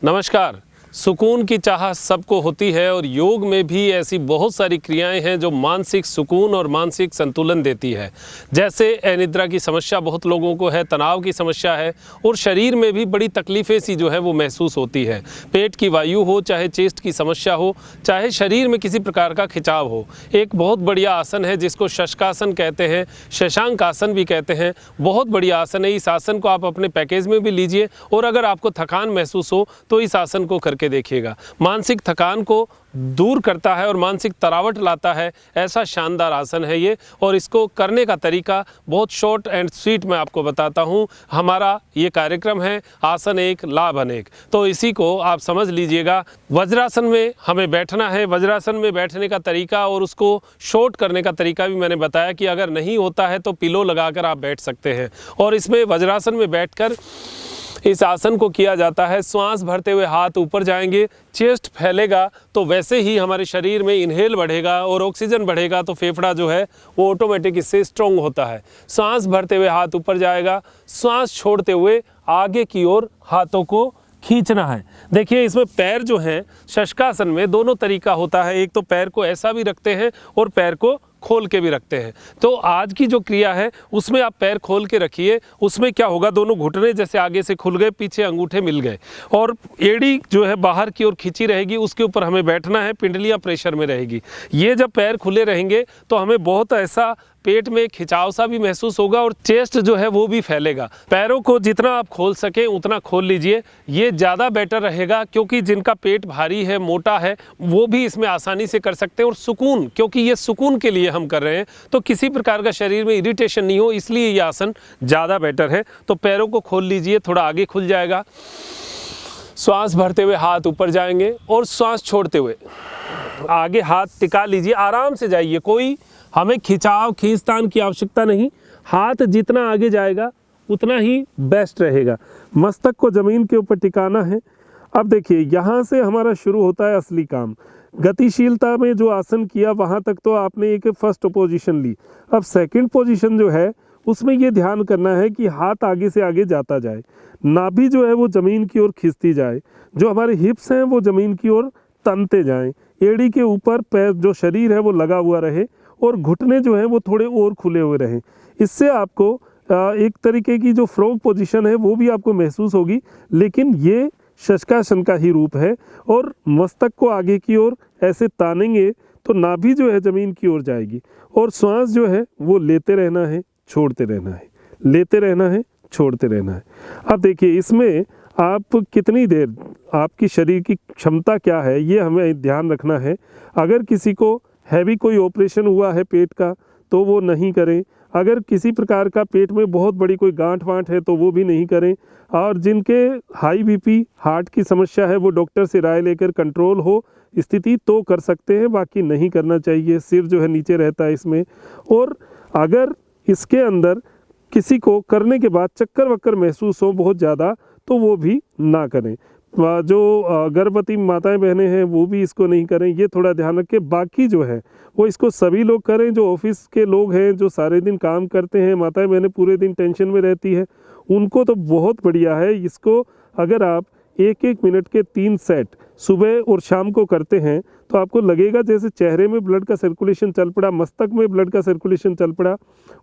नमस्कार। सुकून की चाहत सबको होती है और योग में भी ऐसी बहुत सारी क्रियाएं हैं जो मानसिक सुकून और मानसिक संतुलन देती है। जैसे अनिद्रा की समस्या बहुत लोगों को है, तनाव की समस्या है और शरीर में भी बड़ी तकलीफ़ें सी जो है वो महसूस होती है। पेट की वायु हो, चाहे चेस्ट की समस्या हो, चाहे शरीर में किसी प्रकार का खिंचाव हो, एक बहुत बढ़िया आसन है जिसको शशकासन कहते हैं, शशांक आसन भी कहते हैं। बहुत बढ़िया आसन है। इस आसन को आप अपने पैकेज में भी लीजिए और अगर आपको थकान महसूस हो तो इस आसन को करके देखिएगा। मानसिक थकान को दूर करता है और मानसिक तरावट लाता है, ऐसा शानदार आसन है ये। और इसको करने का तरीका बहुत शॉर्ट एंड स्वीट मैं आपको बताता हूँ। हमारा ये कार्यक्रम है आसन एक लाभ अनेक, तो इसी को आप समझ लीजिएगा। वज्रासन में हमें बैठना है। वज्रासन में बैठने का तरीका और उसको शॉर्ट करने का तरीका भी मैंने बताया कि अगर नहीं होता है तो पिलो लगाकर आप बैठ सकते हैं। और इसमें वज्रासन में बैठकर इस आसन को किया जाता है। श्वास भरते हुए हाथ ऊपर जाएंगे, चेस्ट फैलेगा तो वैसे ही हमारे शरीर में इनहेल बढ़ेगा और ऑक्सीजन बढ़ेगा तो फेफड़ा जो है वो ऑटोमेटिक इससे स्ट्रॉन्ग होता है। सांस भरते हुए हाथ ऊपर जाएगा, सांस छोड़ते हुए आगे की ओर हाथों को खींचना है। देखिए इसमें पैर जो हैं शशकासन में दोनों तरीका होता है। एक तो पैर को ऐसा भी रखते हैं और पैर को खोल के भी रखते हैं। तो आज की जो क्रिया है उसमें आप पैर खोल के रखिए। उसमें क्या होगा, दोनों घुटने जैसे आगे से खुल गए, पीछे अंगूठे मिल गए और एड़ी जो है बाहर की ओर खींची रहेगी। उसके ऊपर हमें बैठना है, पिंडलियां प्रेशर में रहेगी। ये जब पैर खुले रहेंगे तो हमें बहुत ऐसा पेट में खिंचाव सा भी महसूस होगा और चेस्ट जो है वो भी फैलेगा। पैरों को जितना आप खोल सकें उतना खोल लीजिए, ये ज़्यादा बेटर रहेगा। क्योंकि जिनका पेट भारी है, मोटा है, वो भी इसमें आसानी से कर सकते हैं। और सुकून, क्योंकि ये सुकून के लिए हम कर रहे हैं तो किसी प्रकार का शरीर में इरिटेशन नहीं हो, इसलिए ये आसन ज़्यादा बेटर है। तो पैरों को खोल लीजिए, थोड़ा आगे खुल जाएगा। श्वास भरते हुए हाथ ऊपर जाएंगे और श्वास छोड़ते हुए आगे हाथ टिका लीजिए। आराम से जाइए, कोई हमें खिंचाव खींचतान की आवश्यकता नहीं। हाथ जितना आगे जाएगा उतना ही बेस्ट रहेगा। मस्तक को ज़मीन के ऊपर टिकाना है। अब देखिए यहाँ से हमारा शुरू होता है असली काम। गतिशीलता में जो आसन किया वहाँ तक तो आपने एक फर्स्ट पोजीशन ली। अब सेकंड पोजीशन जो है उसमें ये ध्यान करना है कि हाथ आगे से आगे जाता जाए, नाभि जो है वो ज़मीन की ओर खिंचती जाए, जो हमारे हिप्स हैं वो ज़मीन की ओर तनते जाएं, एड़ी के ऊपर पैर जो शरीर है वो लगा हुआ रहे और घुटने जो है वो थोड़े और खुले हुए रहें। इससे आपको एक तरीके की जो फ्रॉग पोजीशन है वो भी आपको महसूस होगी, लेकिन ये शशकासन का ही रूप है। और मस्तक को आगे की ओर ऐसे तानेंगे तो नाभि जो है ज़मीन की ओर जाएगी और श्वास जो है वो लेते रहना है, छोड़ते रहना है, लेते रहना है, छोड़ते रहना है। अब देखिए इसमें आप कितनी देर, आपकी शरीर की क्षमता क्या है ये हमें ध्यान रखना है। अगर किसी को हैवी कोई ऑपरेशन हुआ है पेट का तो वो नहीं करें। अगर किसी प्रकार का पेट में बहुत बड़ी कोई गांठ वांठ है तो वो भी नहीं करें। और जिनके हाई बीपी, हार्ट की समस्या है, वो डॉक्टर से राय लेकर कंट्रोल हो स्थिति तो कर सकते हैं, बाकी नहीं करना चाहिए। सिर जो है नीचे रहता है इसमें। और अगर इसके अंदर किसी को करने के बाद चक्कर वक्कर महसूस हो बहुत ज़्यादा तो वो भी ना करें। जो गर्भवती माताएं बहनें हैं वो भी इसको नहीं करें, ये थोड़ा ध्यान रखें। बाकी जो है वो इसको सभी लोग करें। जो ऑफिस के लोग हैं, जो सारे दिन काम करते हैं, माताएं बहनें पूरे दिन टेंशन में रहती है, उनको तो बहुत बढ़िया है। इसको अगर आप 1-1 मिनट के 3 सेट सुबह और शाम को करते हैं तो आपको लगेगा जैसे चेहरे में ब्लड का सर्कुलेशन चल पड़ा, मस्तक में ब्लड का सर्कुलेशन चल पड़ा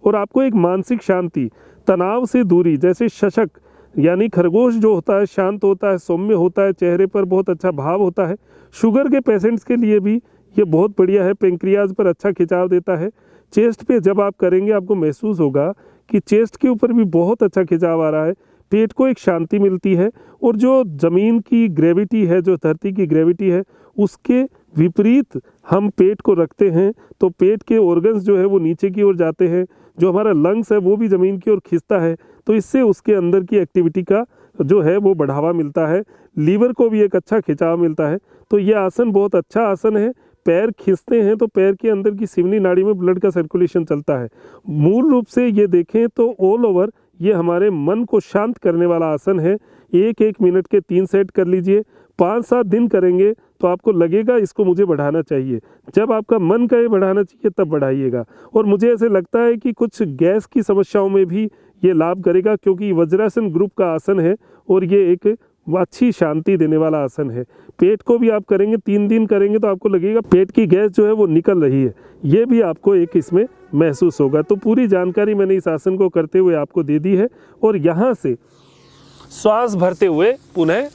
और आपको एक मानसिक शांति, तनाव से दूरी। जैसे शशक यानी खरगोश जो होता है शांत होता है, सौम्य होता है, चेहरे पर बहुत अच्छा भाव होता है। शुगर के पेशेंट्स के लिए भी ये बहुत बढ़िया है, पेंक्रियाज पर अच्छा खिंचाव देता है। चेस्ट पे जब आप करेंगे आपको महसूस होगा कि चेस्ट के ऊपर भी बहुत अच्छा खिंचाव आ रहा है, पेट को एक शांति मिलती है। और जो ज़मीन की ग्रेविटी है, जो धरती की ग्रेविटी है, उसके विपरीत हम पेट को रखते हैं तो पेट के ऑर्गन्स जो है वो नीचे की ओर जाते हैं। जो हमारा लंग्स है वो भी ज़मीन की ओर खिंचता है, तो इससे उसके अंदर की एक्टिविटी का जो है वो बढ़ावा मिलता है। लीवर को भी एक अच्छा खिंचाव मिलता है। तो ये आसन बहुत अच्छा आसन है। पैर खींचते हैं तो पैर के अंदर की सिवनी नाड़ी में ब्लड का सर्कुलेशन चलता है। मूल रूप से ये देखें तो ऑल ओवर ये हमारे मन को शांत करने वाला आसन है। 1-1 मिनट के 3 सेट कर लीजिए। 5-7 दिन करेंगे तो आपको लगेगा इसको मुझे बढ़ाना चाहिए। जब आपका मन कहे बढ़ाना चाहिए तब बढ़ाइएगा। और मुझे ऐसे लगता है कि कुछ गैस की समस्याओं में भी ये लाभ करेगा, क्योंकि वज्रासन ग्रुप का आसन है और ये एक वो अच्छी शांति देने वाला आसन है। पेट को भी आप करेंगे 3 दिन करेंगे तो आपको लगेगा पेट की गैस जो है वो निकल रही है, ये भी आपको एक इसमें महसूस होगा। तो पूरी जानकारी मैंने इस आसन को करते हुए आपको दे दी है। और यहाँ से श्वास भरते हुए पुनः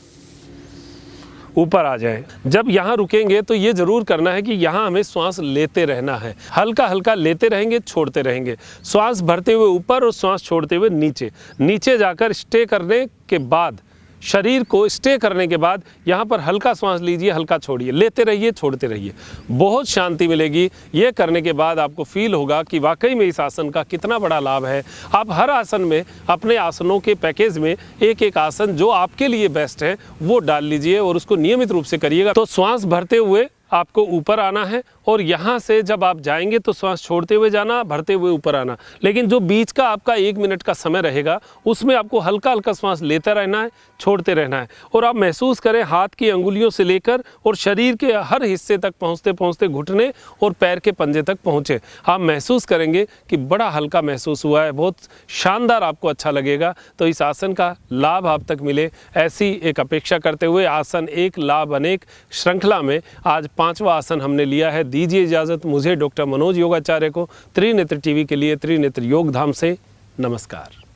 ऊपर आ जाए। जब यहाँ रुकेंगे तो ये जरूर करना है कि यहाँ हमें श्वास लेते रहना है, हल्का हल्का लेते रहेंगे, छोड़ते रहेंगे। श्वास भरते हुए ऊपर और श्वास छोड़ते हुए नीचे। नीचे जाकर स्टे करने के बाद, शरीर को स्टे करने के बाद यहाँ पर हल्का श्वास लीजिए, हल्का छोड़िए, लेते रहिए, छोड़ते रहिए। बहुत शांति मिलेगी। ये करने के बाद आपको फील होगा कि वाकई में इस आसन का कितना बड़ा लाभ है। आप हर आसन में अपने आसनों के पैकेज में एक एक आसन जो आपके लिए बेस्ट है वो डाल लीजिए और उसको नियमित रूप से करिएगा। तो श्वास भरते हुए आपको ऊपर आना है और यहाँ से जब आप जाएंगे तो श्वास छोड़ते हुए जाना, भरते हुए ऊपर आना। लेकिन जो बीच का आपका 1 मिनट का समय रहेगा उसमें आपको हल्का हल्का श्वास लेते रहना है, छोड़ते रहना है। और आप महसूस करें हाथ की अंगुलियों से लेकर और शरीर के हर हिस्से तक पहुँचते पहुँचते घुटने और पैर के पंजे तक पहुँचे। आप महसूस करेंगे कि बड़ा हल्का महसूस हुआ है, बहुत शानदार, आपको अच्छा लगेगा। तो इस आसन का लाभ आप तक मिले, ऐसी एक अपेक्षा करते हुए आसन एक लाभ अनेक श्रृंखला में आज 5वां आसन हमने लिया है। दीजिए इजाज़त मुझे डॉक्टर मनोज योगाचार्य को त्रिनेत्र टीवी के लिए त्रिनेत्र योग धाम से। नमस्कार।